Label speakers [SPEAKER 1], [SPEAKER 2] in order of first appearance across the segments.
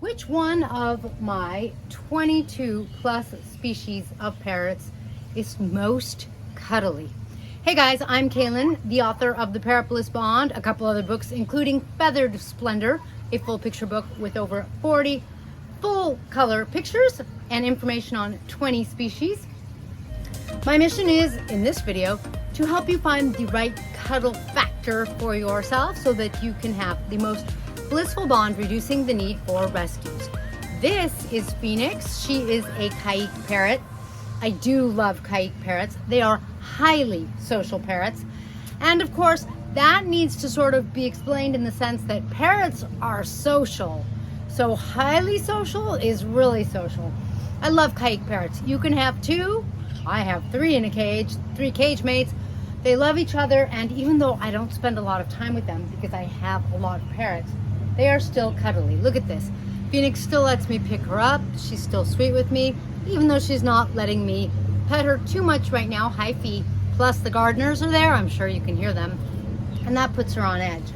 [SPEAKER 1] Which one of my 22 plus species of parrots is most cuddly? Hey guys, I'm Kaylin, the author of the Parrot Bliss Bond, a couple other books, including Feathered Splendor, a full picture book with over 40 full color pictures and information on 20 species. My mission is, in this video, to help you find the right cuddle factor for yourself so that you can have the most blissful bond, reducing the need for rescues. This is Phoenix. She is a kite parrot. I do love kite parrots. They are highly social parrots. And of course, that needs to sort of be explained in the sense that parrots are social. So highly social is really social. I love kite parrots. You can have two. I have three in a cage, 3 cage mates. They love each other, and even though I don't spend a lot of time with them because I have a lot of parrots, they are still cuddly. Look at this. Phoenix still lets me pick her up. She's still sweet with me, even though she's not letting me pet her too much right now. High feet. Plus the gardeners are there. I'm sure you can hear them. And that puts her on edge.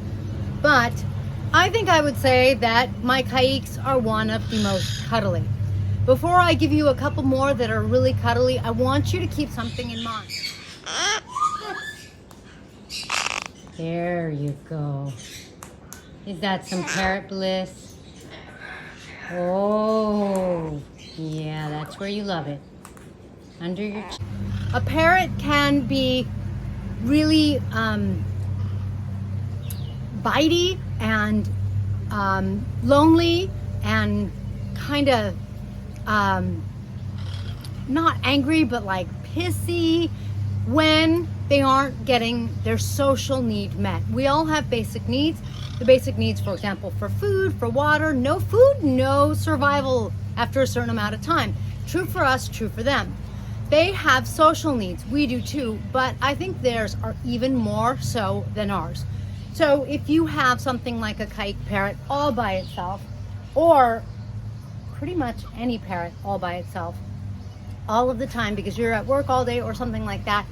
[SPEAKER 1] But I think I would say that my kikes are one of the most cuddly. Before I give you a couple more that are really cuddly, I want you to keep something in mind. There you go. Is that some Parrot Bliss? Oh, yeah, that's where you love it. Under your chin. A parrot can be really bitey and lonely and kind of not angry, but like pissy when they aren't getting their social need met. We all have basic needs. The basic needs, for example, for food, for water. No food, no survival after a certain amount of time. True for us, true for them. They have social needs. We do too, but I think theirs are even more so than ours. So if you have something like a kite parrot all by itself, or pretty much any parrot all by itself, all of the time because you're at work all day or something like that,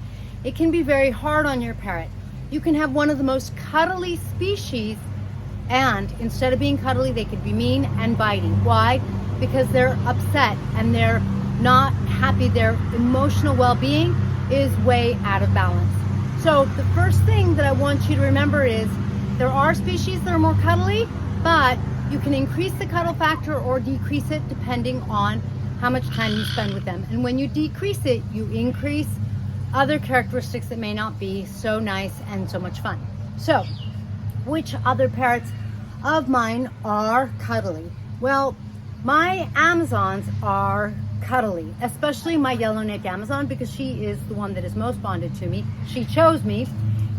[SPEAKER 1] it can be very hard on your parrot. You can have one of the most cuddly species, and instead of being cuddly, they could be mean and bitey. Why? Because they're upset and they're not happy. Their emotional well-being is way out of balance. So the first thing that I want you to remember is there are species that are more cuddly, but you can increase the cuddle factor or decrease it depending on how much time you spend with them. And when you decrease it, you increase other characteristics that may not be so nice and so much fun. So, which other parrots of mine are cuddly? Well, my Amazons are cuddly, especially my yellow-necked Amazon, because she is the one that is most bonded to me. She chose me,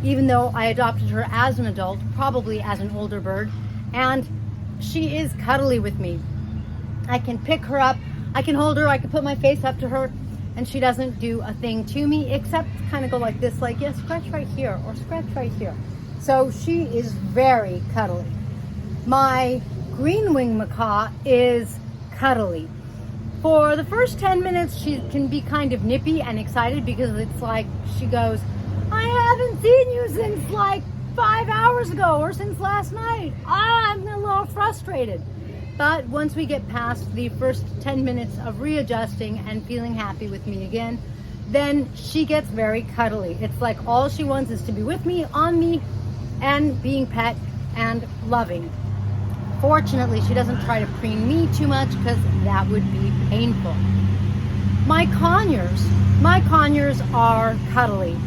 [SPEAKER 1] even though I adopted her as an adult, probably as an older bird, and she is cuddly with me. I can pick her up, I can hold her, I can put my face up to her, and she doesn't do a thing to me except kind of go like this, like, yeah, scratch right here or scratch right here. So she is very cuddly. My green-winged macaw is cuddly. For the first 10 minutes, she can be kind of nippy and excited because it's like she goes, I haven't seen you since like 5 hours ago or since last night. I'm a little frustrated. But once we get past the first 10 minutes of readjusting and feeling happy with me again, then she gets very cuddly. It's like all she wants is to be with me, on me, and being pet and loving. Fortunately, she doesn't try to preen me too much because that would be painful. My conures are cuddly.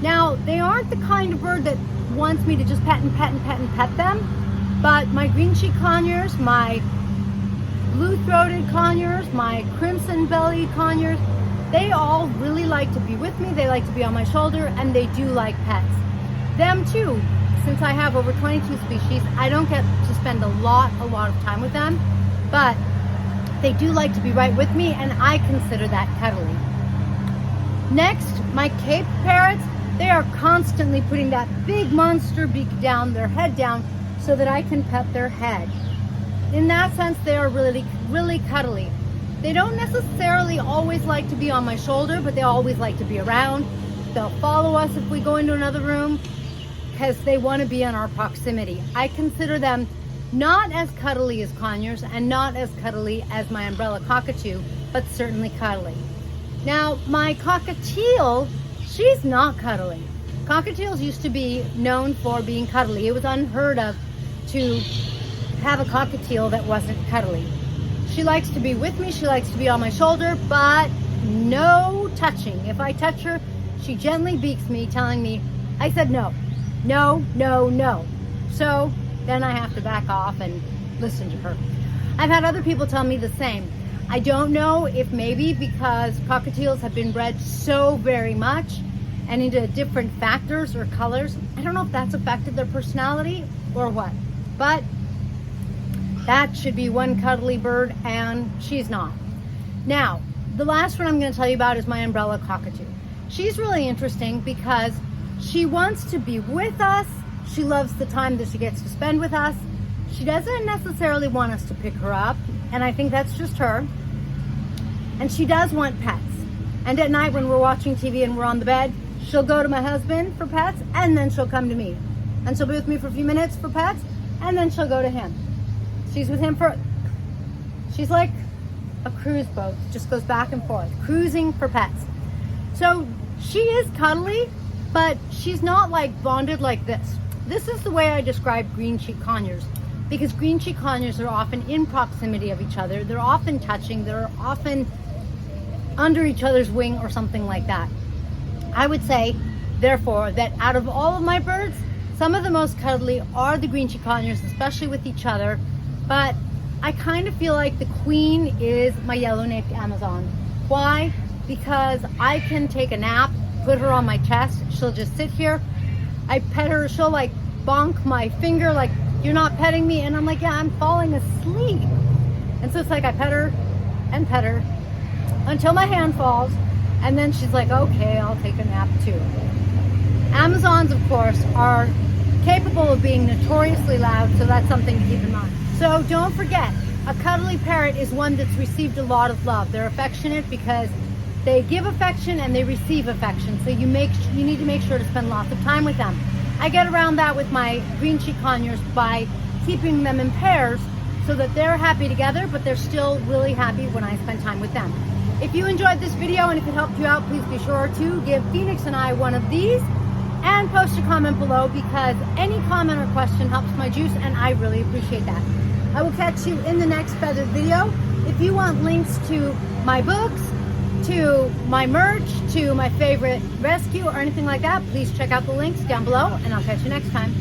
[SPEAKER 1] Now, they aren't the kind of bird that wants me to just pet and pet and pet and pet them, but my green-cheeked conures, my blue-throated conures, my crimson-bellied conures, they all really like to be with me. They like to be on my shoulder, and they do like pets. Them too. Since I have over 22 species, I don't get to spend a lot of time with them, but they do like to be right with me, and I consider that cuddly. Next, my Cape parrots, they are constantly putting that big monster beak down, their head down, so that I can pet their head. In that sense, they are really, really cuddly. They don't necessarily always like to be on my shoulder, but they always like to be around. They'll follow us if we go into another room because they want to be in our proximity. I consider them Not as cuddly as Conyers and not as cuddly as my umbrella Cockatoo, but certainly cuddly. Now, my Cockatoo, she's not cuddly. Cockatoos used to be known for being cuddly. It was unheard of to have a Cockatoo that wasn't cuddly. She likes to be with me, she likes to be on my shoulder, but no touching. If I touch her, she gently beaks me, telling me, I said no, no, no, no. So then I have to back off and listen to her. I've had other people tell me the same. I don't know if maybe because Cockatoos have been bred so very much and into different factors or colors. I don't know if that's affected their personality or what, but that should be one cuddly bird and she's not. Now, the last one I'm going to tell you about is my umbrella Cockatoo. She's really interesting because she wants to be with us. She loves the time that she gets to spend with us. She doesn't necessarily want us to pick her up, and I think that's just her. And she does want pets. And at night when we're watching TV and we're on the bed, she'll go to my husband for pets, and then she'll come to me. And she'll be with me for a few minutes for pets, and then she'll go to him. She's with him she's like a cruise boat, just goes back and forth, cruising for pets. So she is cuddly, but she's not like bonded like this. This is the way I describe green cheek conures, because green cheek conures are often in proximity of each other. They're often touching, they're often under each other's wing or something like that. I would say, therefore, that out of all of my birds, some of the most cuddly are the green cheek conures, especially with each other. But I kind of feel like the queen is my yellow-naped Amazon. Why? Because I can take a nap, put her on my chest, she'll just sit here. I pet her, she'll like bonk my finger like, you're not petting me, and I'm like, yeah, I'm falling asleep. And so it's like I pet her until my hand falls, and then she's like, okay, I'll take a nap too. Amazons, of course, are capable of being notoriously loud, so that's something to keep in mind. So don't forget, a cuddly parrot is one that's received a lot of love. They're affectionate because they give affection and they receive affection, so you need to make sure to spend lots of time with them. I get around that with my green cheek conures by keeping them in pairs so that they're happy together, but they're still really happy when I spend time with them. If you enjoyed this video and if it helped you out, please be sure to give Phoenix and I one of these and post a comment below, because any comment or question helps my juice and I really appreciate that. I will catch you in the next feathered video. If you want links to my books, to my merch, to my favorite rescue or anything like that, please check out the links down below and I'll catch you next time.